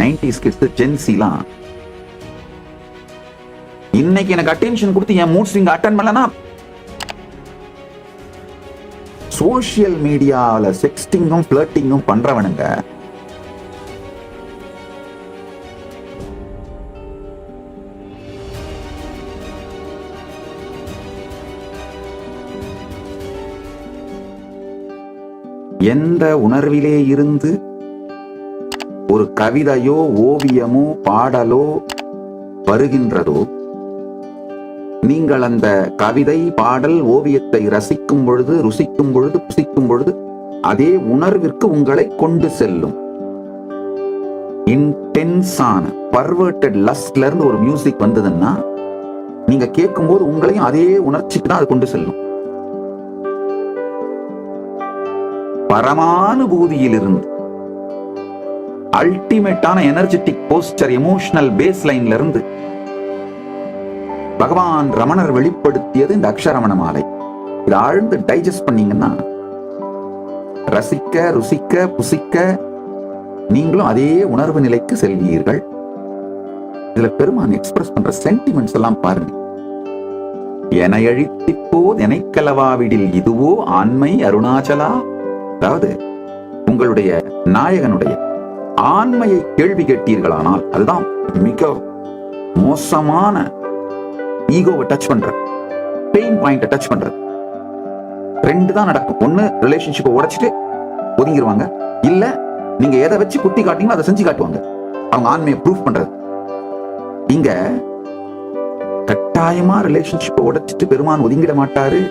90s kids ஜென்சிலாம் இன்னைக்கு எனக்கு attention கொடுத்து என் மூட் ஸ்விங் அட்டன் பண்ணலனா சோசியல் மீடியாவில் செக்ஸ்டிங்கும் ஃபிளர்ட்டிங்கும் பண்றவனுங்க எந்த உணர்விலே இருந்து ஒரு கவிதையோ ஓவியமோ பாடலோ வருகின்றதோ, நீங்கள் அந்த கவிதை பாடல் ஓவியத்தை ரசிக்கும் பொழுது, ருசிக்கும் பொழுது, புசிக்கும் பொழுது அதே உணர்விற்கு உங்களை கொண்டு செல்லும். இன்டென்ஸான பர்வர்டட் லஸ்ட்ல இருந்து ஒரு மியூசிக் வந்ததுன்னா நீங்க கேட்கும் போது உங்களையும் அதே உணர்ச்சிக்கு தான் அது கொண்டு செல்லும். பரமானுபூதியிலிருந்து அல்டிமேட்டான எனர்ஜெட்டிக் போஸ்டர், எமோஷனல் பேஸ் லைன்ல இருந்து பகவான் ரமணர் வெளிப்படுத்தியது இந்த அக்ஷரமண மாலை. இதை ஆழ்ந்து டைஜஸ்ட் பண்ணீங்கன்னா ரசிக்க, ருசிக்க, புசிக்க நீங்களும் அதே உணர்வு நிலைக்கு செல்வீர்கள். இதுல பெருமான் எக்ஸ்பிரஸ் பண்ற சென்டிமெண்ட்ஸ் எல்லாம் பாருங்க. என அழித்திப்போது எனைக்கலவாவிடில் இதுவோ ஆண்மை அருணாச்சலா. அதாவது உங்களுடைய நாயகனுடைய ஆண்மையை கேள்வி கேட்டீர்களானால் அதுதான் மிக மோசமான ஈகோவை டச் பண்ற, பெயின் பாயிண்ட டச் பண்றது. ரெண்டு தான் நடக்கும். ஒண்ணு ரிலேஷன்ஷிப்பை உடைச்சிட்டு ஒதுங்கிடுவாங்க, இல்ல நீங்க எதை வச்சு குத்தி காட்டீங்களோ அதை செஞ்சு காட்டுவாங்க. அவங்க ஆண்மையை ப்ரூஃப் பண்றது. இங்க கட்டாயமா ரிலேஷன்ஷிப்பை உடைச்சிட்டு பெருமான் ஒதுங்கிட மாட்டாரு.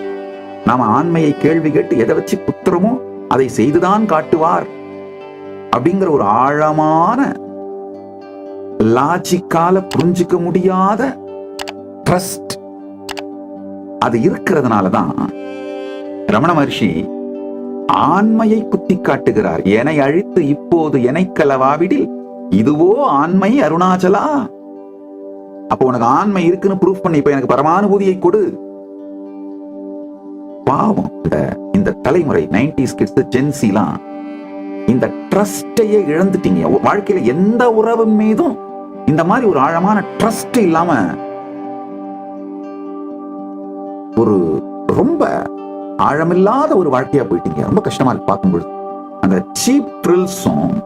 நாம ஆண்மையை கேள்வி கேட்டு எதை வச்சு குத்துறோமோ அதை செய்துதான் காட்டுவார் அப்படிங்கிற ஒரு ஆழமான லாஜிக்கால புரிஞ்சுக்க முடியாத ட்ரஸ்ட் அது இருக்கிறதுனாலதான் ரமண மகர்ஷி ஆண்மையை குத்தி காட்டுகிறார். என்னை அழித்து இப்போது எனைக்கலவாவிடில் இதுவோ ஆண்மை அருணாச்சலா. அப்போ உனக்கு ஆண்மை இருக்குன்னு ப்ரூஃப் பண்ணி இப்ப எனக்கு பரமானுபூதியை கொடு. பாவம் இந்த தலைமுறை 90s கிட்ஸ் ஜென்சிலாம் இந்த ட்ரஸ்டையே இழந்துட்டீங்க. வாழ்க்கையில எந்த உறவு மீதும் இந்த மாதிரி ஒரு ஆழமான ட்ரஸ்ட் இல்லாம ஒரு ரொம்ப ஆழமில்லாத ஒரு வாழ்க்கையா போயிட்டீங்க. ரொம்ப கஷ்டமா இருக்கு பார்க்கும்பொழுது. அந்த சீப் த்ரில்ஸும்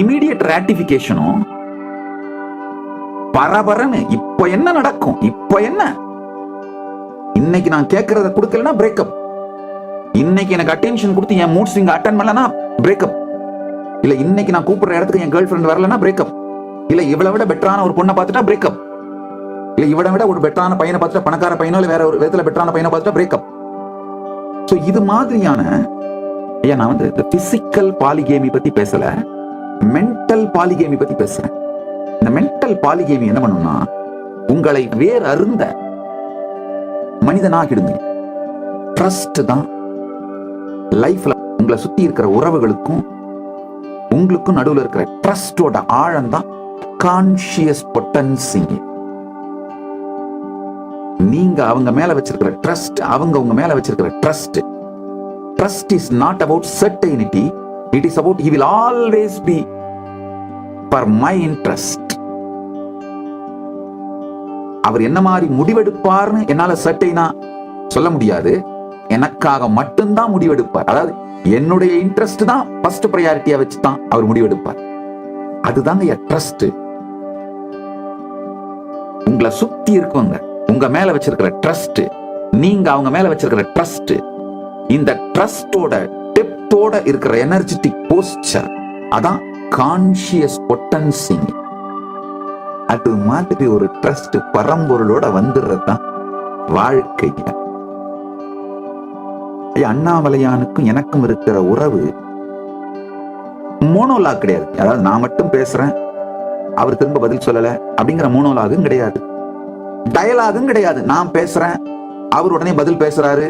இமீடியட் ராட்டிபிகேஷனும் பரபரன்னு இப்ப என்ன நடக்கும், இப்ப என்ன, இன்னைக்கு நான் கேட்கறத கொடுக்கலனா பிரேக்கப், இன்னைக்கு எனக்கு அட்டென்ஷன் கொடுத்து என் மூட் ஸ்விங் அட்டன் பண்ணலனா பிரேக்கப், இல்ல இன்னைக்கு நான் கூப்பிடுற இடத்துக்கு என் கேர்ள் ஃப்ரெண்ட் வரலனா பிரேக்கப், இல்ல இவளை விட பெட்டரான ஒரு பொண்ணை பார்த்துட்டா பிரேக்கப், இல்ல இவளை விட ஒரு பெட்டரான பையனை பார்த்துட்டா, பணக்கார பையனோ இல்ல வேற ஒரு விதத்துல பெட்டரான பையனை பார்த்துட்டா பிரேக்கப். சோ இது மாதிரியான நான் வந்து இந்த பிசிக்கல் பாலிகேமி பத்தி பேசல, மென்டல் பாலிகேமி பத்தி பேசுறேன். இந்த மென்டல் பாலிகேமி என்ன பண்ணும்னா உங்களை வேற அருந்த மனிதனாகிடுங்க. ட்ரஸ்ட் தான் லைஃப்ல உங்களை சுத்தி இருக்கிற உறவுகளுக்கும் உங்களுக்கும் நடுவில் இருக்கிற ட்ரஸ்டோட ஆழம் தான் கான்ஷியஸ் பொட்டன்சி. நீங்க அவங்க மேல வச்சிருக்கிற ட்ரஸ்ட், அவங்க உங்க மேல வச்சிருக்கிற trust. Trust is not about certainty, it is about he will always be for my interest. அவர் என்ன மாதிரி முடிவெடுப்பார்னு என்னால சர்டைனா சொல்ல முடியாது. எனக்காக மட்டும்தான் முடிவெடுப்பார். அதாவது என்னுடைய இன்ட்ரெஸ்ட் தான் ஃபர்ஸ்ட் பிரையாரிட்டியா வச்சு தான் அவர் முடிவெடுப்பார். அதுதாங்க ட்ரஸ்ட். உங்களை சுத்தி இருக்கவங்க உங்க மேல வச்சிருக்கிற ட்ரஸ்ட், நீங்க அவங்க மேல வச்சிருக்கிற ட்ரஸ்ட், இந்த ட்ரஸ்டோட டெப்த்தோட இருக்கிற எனர்ஜெட்டிக் போஸ்டர் அதான் கான்ஷியஸ் பொட்டன்சி. அது மாதிரி ஒரு ட்ரஸ்ட் பரம்பொருளோட வந்துடுறதுதான் வாழ்க்கை. அண்ணாமலையானுக்கும் எனக்கும் இருக்கிற உறவு மோனோலாக் கிடையாது. அதாவது நான் மட்டும் பேசுறேன், அவர் திரும்ப பதில் சொல்லல அப்படிங்கிற மோனோலாகும் கிடையாது. டயலாகும் கிடையாது. நான் பேசுறேன், அவர் உடனே பதில் பேசுறாரு,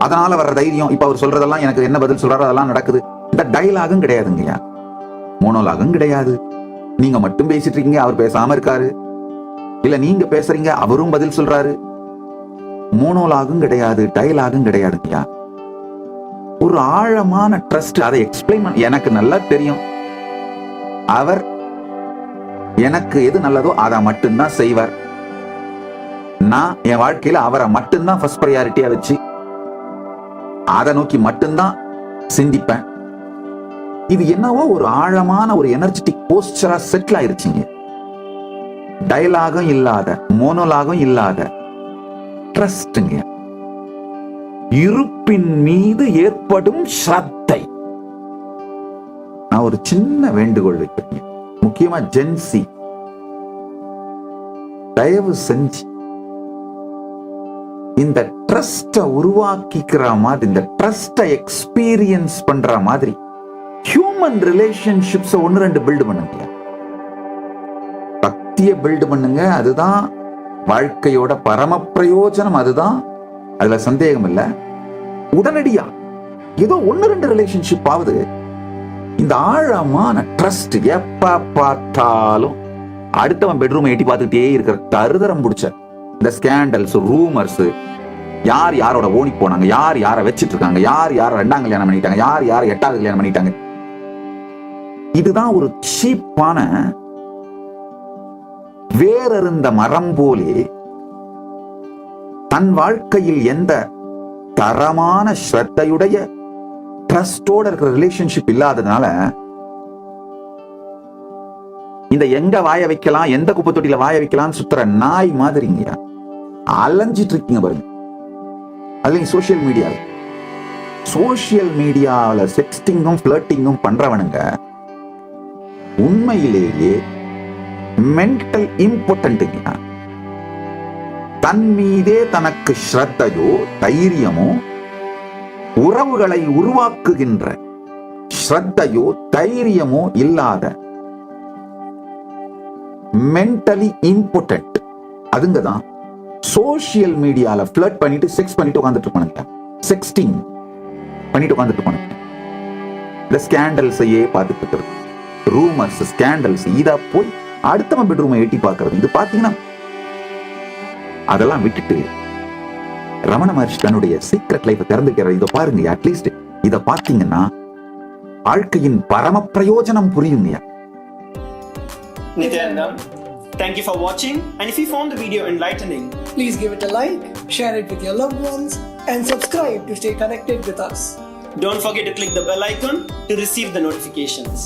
அதனால வர்ற தைரியம், இப்ப அவர் சொல்றதெல்லாம் எனக்கு என்ன பதில் சொல்றாரு அதெல்லாம் நடக்குது. இந்த டயலாகும் கிடையாதுங்கய்யா, மோனோலாகும் கிடையாது. நீங்க மட்டும் பேசிட்டு இருக்கீங்க, அவர் பேசாம இருக்காரு, இல்ல நீங்க பேசுறீங்க அவரும் பதில் சொல்றாரு. மோனோலாகும் கிடையாது, டயலாகும் கிடையாதுங்கய்யா. ஒரு ஆழமான ட்ரஸ்ட். அதை எக்ஸ்பிளைன் பண்ண எனக்கு நல்லா தெரியும். அவர் எனக்கு எது நல்லதோ அதை மட்டும்தான் செய்வார். நான் என் வாழ்க்கையில அவரை மட்டும்தான் ஃபர்ஸ்ட் ப்ரையாரிட்டியா வச்சு அதை நோக்கி மட்டும்தான் சிந்திப்பேன். இது என்னவோ ஒரு ஆழமான ஒரு எனர்ஜெட்டிக் போஸ்டரா செட்டில் ஆயிருச்சுங்க. டயலாகும் இல்லாத, மோனோலாகும் இல்லாத ட்ரஸ்ட்ங்க. இருப்பின் மீது ஏற்படும் ஸ்ரத்தை. நான் ஒரு சின்ன வேண்டுகோள் வைக்கிறேன், முக்கியமா ஜென்சி, தயவு செஞ்சு இந்த ட்ரஸ்ட உருவாக்கிக்கிற மாதிரி, இந்த ட்ரஸ்ட எக்ஸ்பீரியன்ஸ் பண்ற மாதிரி ஹியூமன் ரிலேஷன்ஷிப்ஸ் 1-2 பில்டு பண்ணுங்க. பக்தியை பில்டு பண்ணுங்க. அதுதான் வாழ்க்கையோட பரம பிரயோஜனம். அதுதான், அதுல சந்தேகம் இல்லை. உடனடியா ஏதோ 1-2 ரிலேஷன்ஷிப் ஆகுது. இந்த ஆழமான ட்ரஸ்ட் எப்ப பார்த்தாலும் அடுத்தவன் பெட்ரூம் எட்டி பார்த்துட்டே இருக்கிற தருதரம் பிடிச்ச இந்த ஸ்கேண்டல்ஸ், ரூமர்ஸ், யார் யாரோட ஓனி போனாங்க, யார் யாரை வச்சிட்டு இருக்காங்க, யார் யாரை 2ஆம் கல்யாணம் பண்ணிட்டாங்க, யார் யாரை 8ஆவது கல்யாணம் பண்ணிட்டாங்க. இதுதான் ஒரு சீப்பான வேறறுந்த மரம் போலே தன் வாழ்க்கையில் எந்த தரமான ஸ்ரத்தையுடைய ட்ரஸ்டோட இருக்கிற ரிலேஷன்ஷிப் இல்லாததுனால இந்த எங்க வாய வைக்கலாம், எந்த குப்பை தொட்டியில வாய வைக்கலாம் சுத்துற நாய் மாதிரிங்க அலைஞ்சிட்டு இருக்கீங்க பாருங்க. அதுல சோசியல் மீடியால செக்ஸ்டிங்கும் ஃபிளர்ட்டிங்கும் பண்றவனுங்க உண்மையிலேயே மென்டல் இம்பார்ட்டன்ட்டுங்க. தன் மீதே தனக்கு ஸ்ரத்தையோ தைரியமோ, உறவுகளை உருவாக்குகின்ற ஸ்ரத்தையோ தைரியமோ இல்லாத மென்டலி இம்பார்ட்டன்ட் அதுங்கதான் சோசியல் மீடியால ஃபிளர்ட் பண்ணிட்டு செக்ஸ் பண்ணிட்டு உட்கார்ந்துட்டு இருப்பானுங்க. செக்ஸ்டிங் பண்ணிட்டு உட்கார்ந்துட்டு இருப்பானுங்க. இந்த ஸ்கேண்டல்ஸையே பார்த்துட்டு இருக்கிறது, ரூமர்ஸ், ஸ்கேண்டல்ஸ், இத போய் அடுத்தவன் பெட்ரூமை எட்டி பார்க்கறது. இது பாத்தீங்கன்னா அதெல்லாம் விட்டுட்டு ரமண மகர்ஷி தன்னுடைய சீக்ரெட் லைஃப் திறந்துக்கிறார். இதை பாருங்க, அட்லீஸ்ட் இதை பார்த்தீங்கன்னா வாழ்க்கையின் பரம பிரயோஜனம் புரியுங்க. Nityanandam, thank you for watching, and if you found the video enlightening, please give it a like, share it with your loved ones, and subscribe to stay connected with us. don't forget to click the bell icon to receive the notifications.